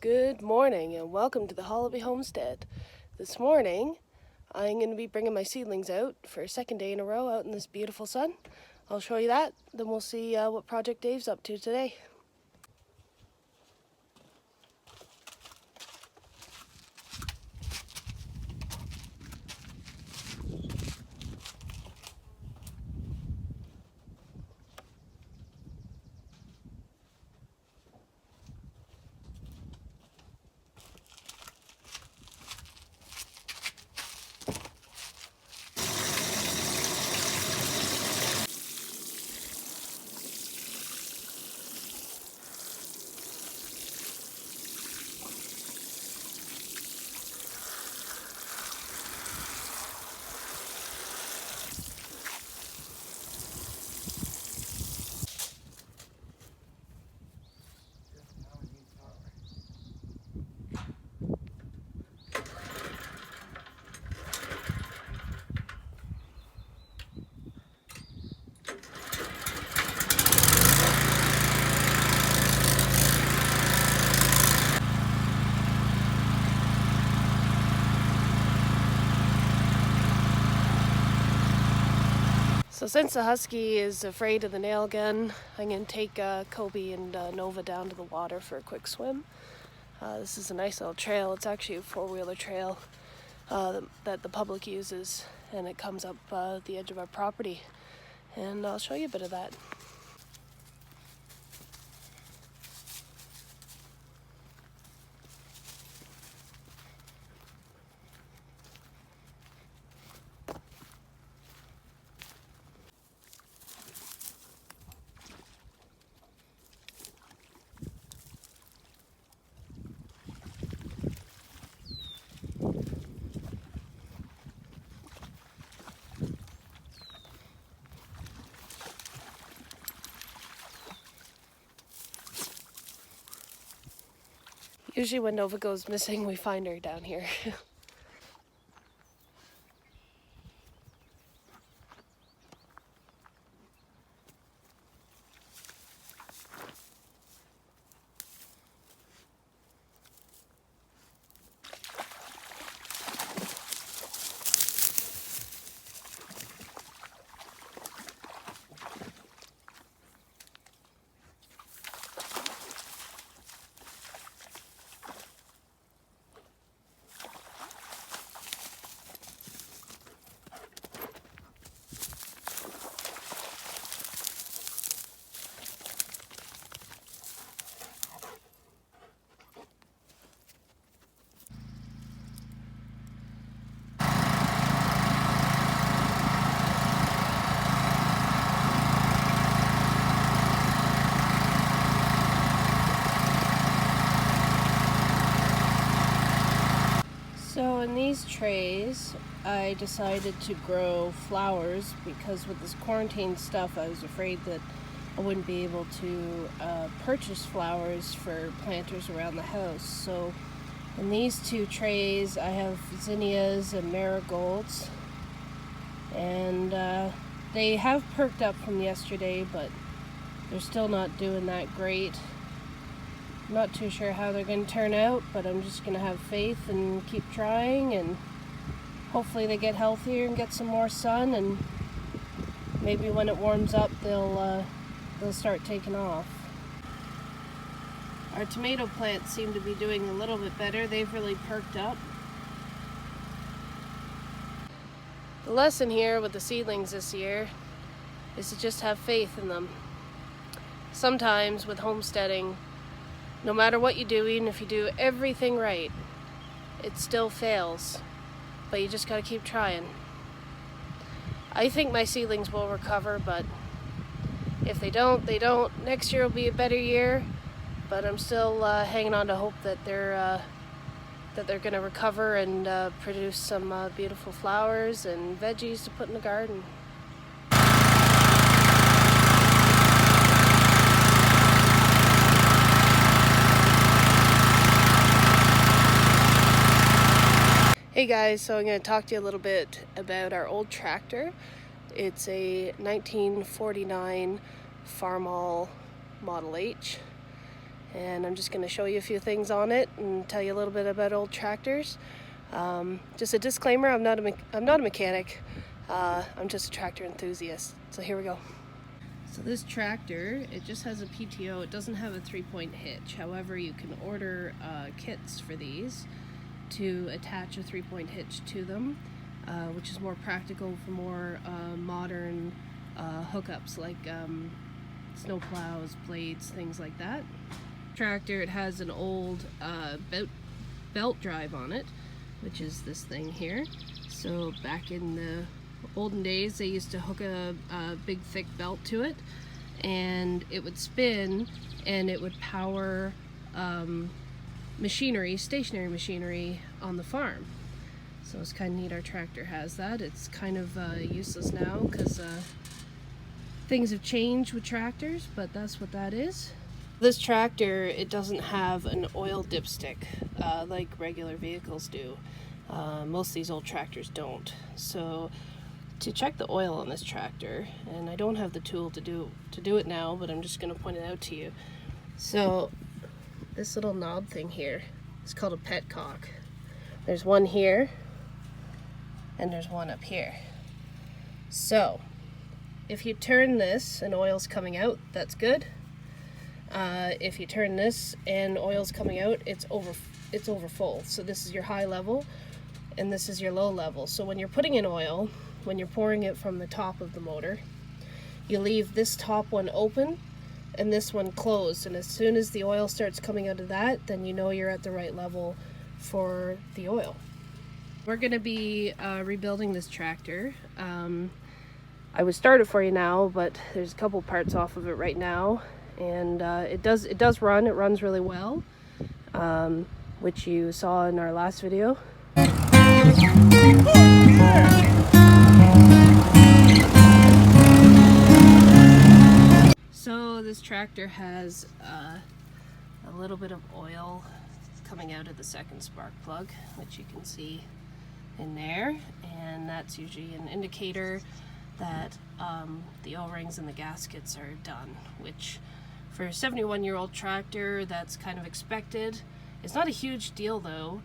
Good morning and welcome to the Hollaby Homestead. This morning I'm going to be bringing my seedlings out for a second day in a row out in this beautiful sun. I'll show you that, then we'll see what Project Dave's up to today. So since the husky is afraid of the nail gun, I'm going to take Kobe and Nova down to the water for a quick swim. This is a nice little trail. It's actually a four-wheeler trail that the public uses, and it comes up the edge of our property. And I'll show you a bit of that. Usually when Nova goes missing, we find her down here. So in these trays, I decided to grow flowers because with this quarantine stuff, I was afraid that I wouldn't be able to purchase flowers for planters around the house. So in these two trays, I have zinnias and marigolds, and they have perked up from yesterday, but they're still not doing that great. Not too sure how they're going to turn out, but I'm just going to have faith and keep trying, and hopefully they get healthier and get some more sun, and maybe when it warms up they'll start taking off. Our tomato plants seem to be doing a little bit better. They've really perked up. The lesson here with the seedlings this year is to just have faith in them. Sometimes with homesteading, no matter what you do, even if you do everything right, it still fails. But you just gotta keep trying. I think my seedlings will recover, but if they don't, they don't. Next year will be a better year, but I'm still hanging on to hope that they're gonna recover and produce some beautiful flowers and veggies to put in the garden. Hey guys, so I'm going to talk to you a little bit about our old tractor. It's a 1949 Farmall Model H, and I'm just going to show you a few things on it and tell you a little bit about old tractors. Just a disclaimer, I'm not a mechanic, I'm just a tractor enthusiast. So here we go. So this tractor, it just has a PTO. It doesn't have a 3-point hitch. However, you can order kits for these to attach a 3-point hitch to them, which is more practical for more modern hookups like snow plows, blades, things like that. Tractor, it has an old belt drive on it, which is this thing here. So back in the olden days, they used to hook a big thick belt to it, and it would spin and it would power machinery, stationary machinery on the farm. So it's kind of neat our tractor has that. It's kind of useless now because things have changed with tractors, but that's what that is. This tractor, it doesn't have an oil dipstick like regular vehicles do. Most of these old tractors don't. So to check the oil on this tractor, and I don't have the tool to do it now, but I'm just going to point it out to you. So this little knob thing here is called a petcock. There's one here and there's one up here. So if you turn this and oil's coming out, that's good. If you turn this and oil's coming out, it's over full. So this is your high level and this is your low level. So when you're putting in oil, when you're pouring it from the top of the motor, you leave this top one open and this one closed, and as soon as the oil starts coming out of that, then you know you're at the right level for the oil. We're going to be rebuilding this tractor. I would start it for you now, but there's a couple parts off of it right now, and it does run. It runs really well, which you saw in our last video. So this tractor has a little bit of oil coming out of the second spark plug, which you can see in there, and that's usually an indicator that the O-rings and the gaskets are done, which for a 71-year-old tractor, that's kind of expected. It's not a huge deal though.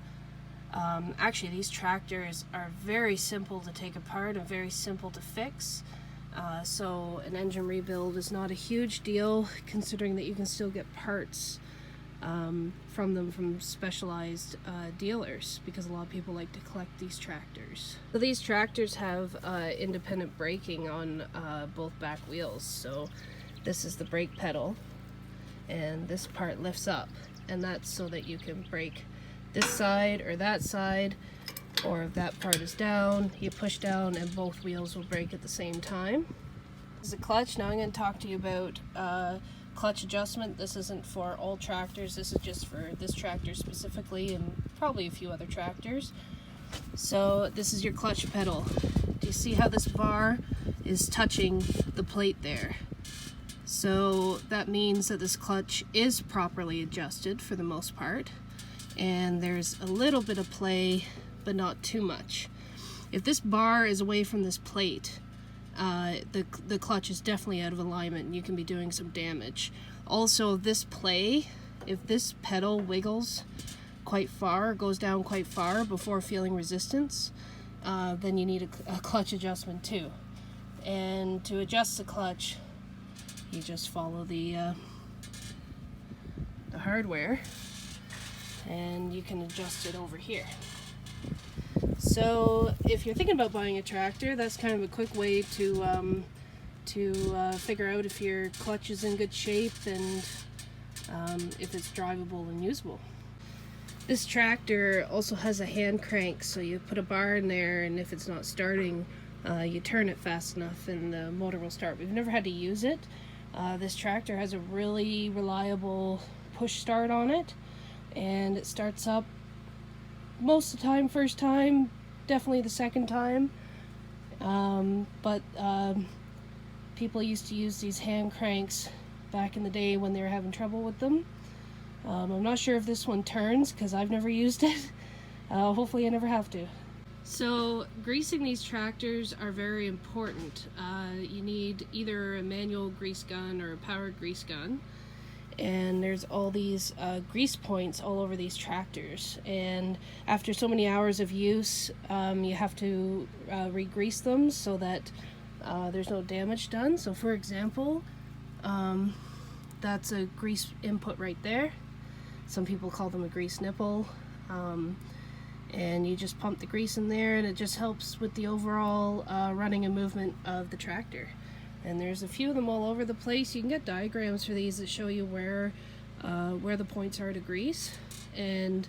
Actually, these tractors are very simple to take apart and very simple to fix. So an engine rebuild is not a huge deal, considering that you can still get parts from them from specialized dealers, because a lot of people like to collect these tractors. So these tractors have independent braking on both back wheels. So this is the brake pedal, and this part lifts up, and that's so that you can brake this side or that side, or if that part is down, you push down and both wheels will brake at the same time. This is a clutch. Now I'm going to talk to you about clutch adjustment. This isn't for all tractors, this is just for this tractor specifically, and probably a few other tractors. So this is your clutch pedal. Do you see how this bar is touching the plate there? So that means that this clutch is properly adjusted for the most part, and there's a little bit of play, but not too much. If this bar is away from this plate, the clutch is definitely out of alignment and you can be doing some damage. Also, this play, if this pedal wiggles quite far, goes down quite far before feeling resistance, then you need a clutch adjustment too. And to adjust the clutch, you just follow the hardware, and you can adjust it over here. So if you're thinking about buying a tractor, that's kind of a quick way to figure out if your clutch is in good shape and if it's drivable and usable. This tractor also has a hand crank, so you put a bar in there, and if it's not starting, you turn it fast enough and the motor will start. We've never had to use it. This tractor has a really reliable push start on it, and it starts up most of the time, first time, definitely the second time. But people used to use these hand cranks back in the day when they were having trouble with them. I'm not sure if this one turns because I've never used it. Hopefully I never have to. So greasing these tractors are very important. You need either a manual grease gun or a powered grease gun. and there's all these grease points all over these tractors, and after so many hours of use you have to re-grease them so that there's no damage done. So for example, that's a grease input right there. Some people call them a grease nipple, and you just pump the grease in there and it just helps with the overall running and movement of the tractor. And there's a few of them all over the place. You can get diagrams for these that show you where the points are to grease and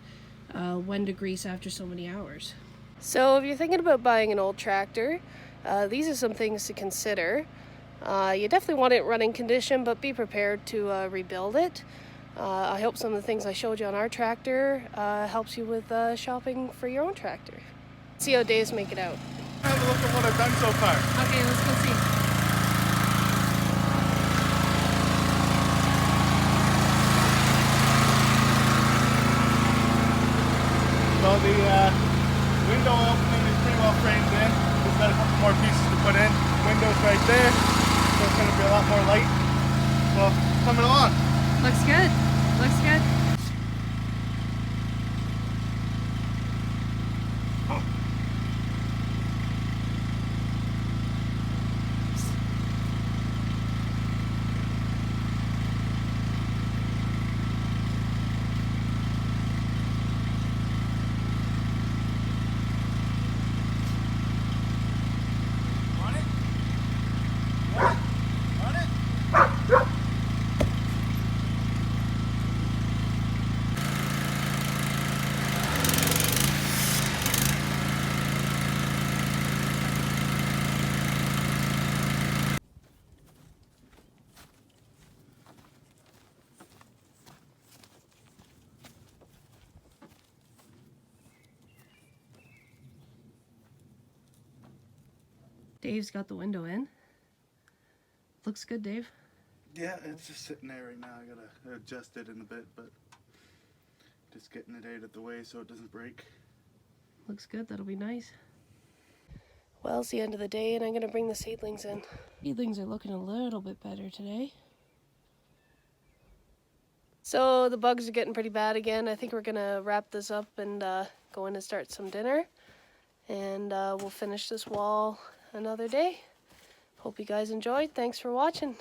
when to grease after so many hours. So if you're thinking about buying an old tractor, these are some things to consider. You definitely want it in running condition, but be prepared to rebuild it. I hope some of the things I showed you on our tractor helps you with shopping for your own tractor. See how Dave's make it out. Have a look at what I've done so far. Okay, let's go see. So the window opening is pretty well framed in. Just got a couple more pieces to put in. Windows right there, so it's going to be a lot more light. Well, coming along. Looks good. Looks good. Dave's got the window in. Looks good, Dave. Yeah, it's just sitting there right now. I gotta adjust it in a bit, but just getting it out of the way so it doesn't break. Looks good. That'll be nice. Well, it's the end of the day, and I'm gonna bring the seedlings in. Seedlings are looking a little bit better today. So the bugs are getting pretty bad again. I think we're gonna wrap this up and go in and start some dinner, and we'll finish this wall another day. Hope you guys enjoyed. Thanks for watching.